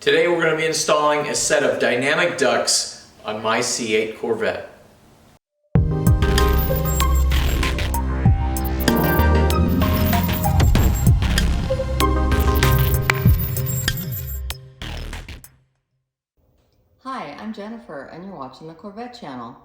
Today we're going to be installing a set of dynamic ducts on my C8 Corvette. Hi, I'm Jennifer and you're watching the Corvette channel.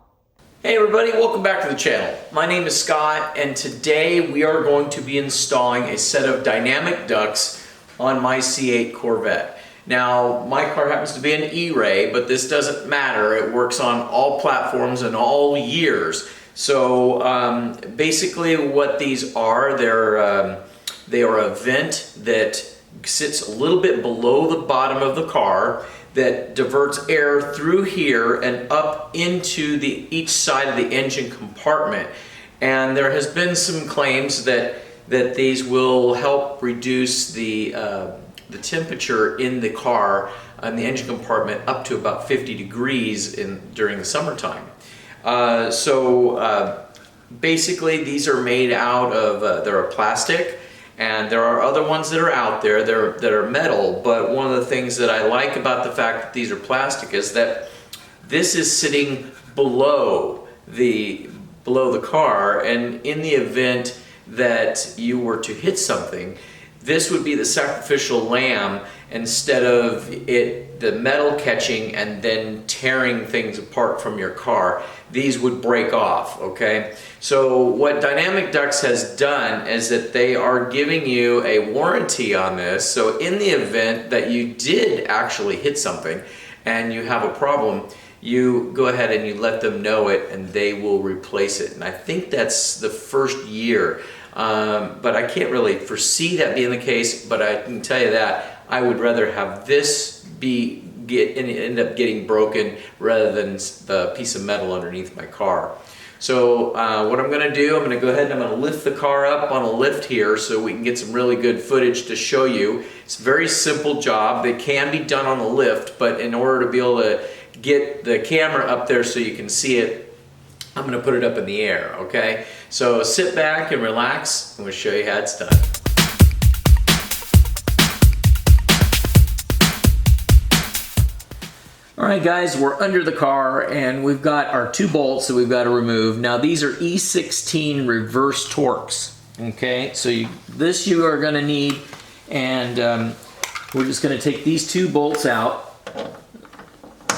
Hey everybody, welcome back to the channel. My name is Scott and today we are going to be installing a set of dynamic ducts on my C8 Corvette. Now, my car happens to be an E-Ray, but this doesn't matter. It works on all platforms and all years. So basically what these are, they are a vent that sits a little bit below the bottom of the car that diverts air through here and up into each side of the engine compartment. And there has been some claims that these will help reduce the temperature in the car and the engine compartment up to about 50 degrees during the summertime. Basically these are made out of, they're a plastic, and there are other ones that are out there that are metal, but one of the things that I like about the fact that these are plastic is that this is sitting below the car, and in the event that you were to hit something, this would be the sacrificial lamb instead of the metal catching and then tearing things apart from your car. These would break off, okay? So what Dynamic Ducts has done is that they are giving you a warranty on this. So in the event that you did actually hit something and you have a problem, you go ahead and you let them know it and they will replace it. And I think that's the first year. But I can't really foresee that being the case, but I can tell you that I would rather have this end up getting broken rather than the piece of metal underneath my car. So what I'm going to do, I'm going to go ahead and I'm going to lift the car up on a lift here so we can get some really good footage to show you. It's a very simple job. It can be done on the lift, but in order to be able to get the camera up there so you can see it, I'm going to put it up in the air, okay? So sit back and relax, and we'll show you how it's done. Alright guys, we're under the car, and we've got our two bolts that we've got to remove. Now these are E16 reverse Torx, okay? So this you are going to need, and we're just going to take these two bolts out,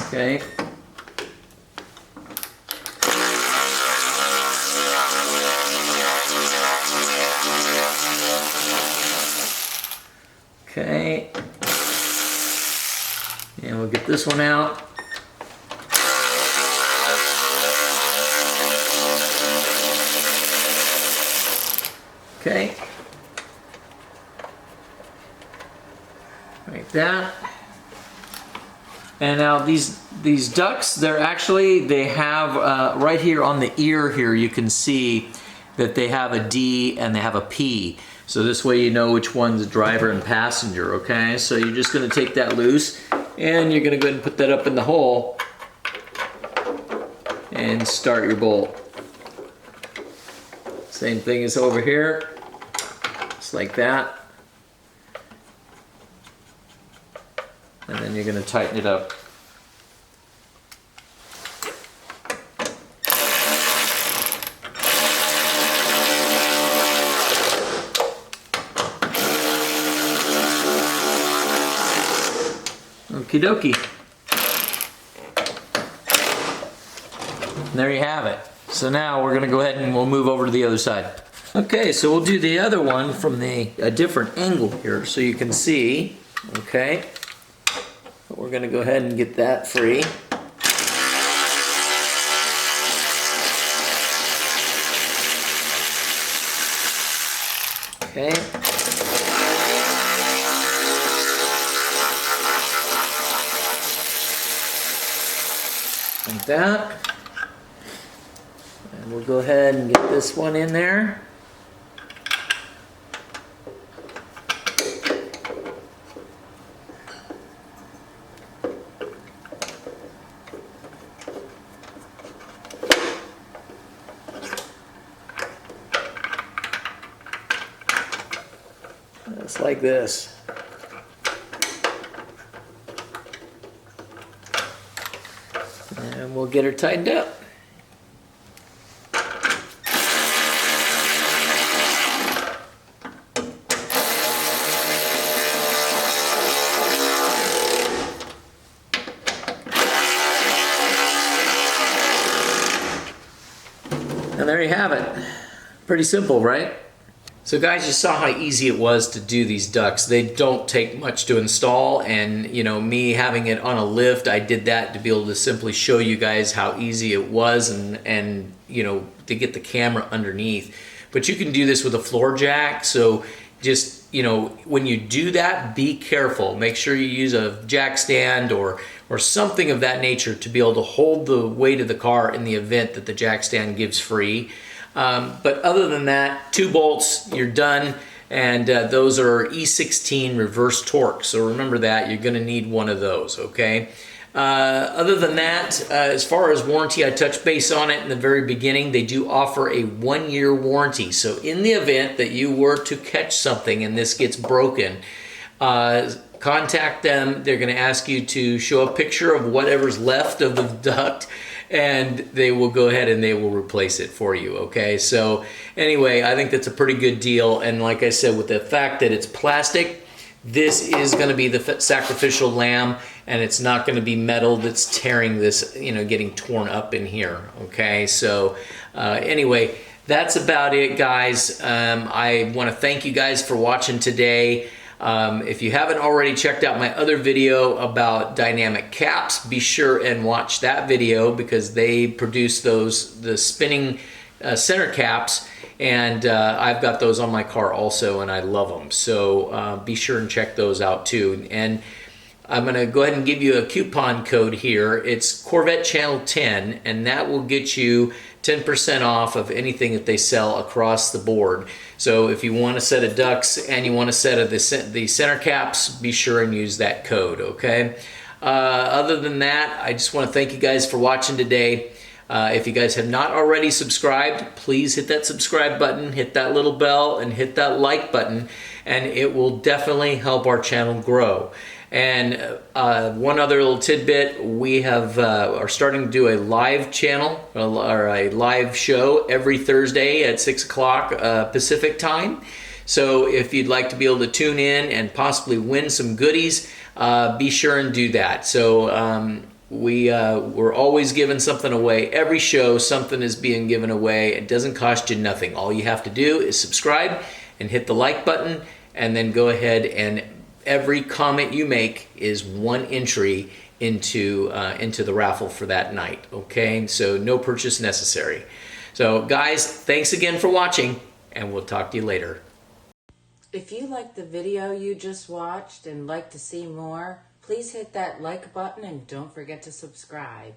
okay? Okay, and we'll get this one out. Okay, like that. And now these ducts, they have right here on the ear here, you can see that they have a D and they have a P. So this way you know which one's driver and passenger, okay? So you're just going to take that loose and you're going to go ahead and put that up in the hole and start your bolt. Same thing as over here, just like that. And then you're going to tighten it up. Okie dokie. There you have it. So now we're going to go ahead and we'll move over to the other side. Okay, so we'll do the other one from a different angle here so you can see, okay? But we're going to go ahead and get that free. Okay. Like that. And we'll go ahead and get this one in there. Just like this. and we'll get her tightened up. And there you have it. Pretty simple, right? So guys, you saw how easy it was to do these ducts. They don't take much to install, and you know, me having it on a lift, I did that to be able to simply show you guys how easy it was, and you know, to get the camera underneath. But you can do this with a floor jack, so just, you know, when you do that, be careful. Make sure you use a jack stand or something of that nature to be able to hold the weight of the car in the event that the jack stand gives free. But other than that, 2 bolts, you're done, and those are E16 reverse torque. So remember that, you're going to need one of those, okay? Other than that, as far as warranty, I touched base on it in the very beginning. They do offer a 1-year warranty. So in the event that you were to catch something and this gets broken, contact them. They're going to ask you to show a picture of whatever's left of the duct, and they will go ahead and they will replace it for you, okay? So anyway, I think that's a pretty good deal, and like I said, with the fact that it's plastic, this is going to be the sacrificial lamb, and it's not going to be metal that's tearing this, you know, getting torn up in here, okay? So anyway, that's about it, guys. I want to thank you guys for watching today. If you haven't already checked out my other video about dynamic caps, be sure and watch that video, because they produce those, the spinning center caps, and I've got those on my car also, and I love them. So be sure and check those out too. And I'm going to go ahead and give you a coupon code here. It's Corvette Channel 10, and that will get you 10% off of anything that they sell across the board. So if you want a set of ducts and you want a set of the center caps, be sure and use that code, okay? Other than that, I just want to thank you guys for watching today. If you guys have not already subscribed, please hit that subscribe button, hit that little bell, and hit that like button, and it will definitely help our channel grow. And one other little tidbit, we have are starting to do a live channel, or a live show every Thursday at 6 o'clock Pacific time. So if you'd like to be able to tune in and possibly win some goodies, be sure and do that. So we're always giving something away. Every show, something is being given away. It doesn't cost you nothing. All you have to do is subscribe and hit the like button, and then go ahead, and every comment you make is 1 entry into the raffle for that night, okay? So no purchase necessary. So guys, thanks again for watching, and we'll talk to you later. If you liked the video you just watched and like to see more, please hit that like button and don't forget to subscribe.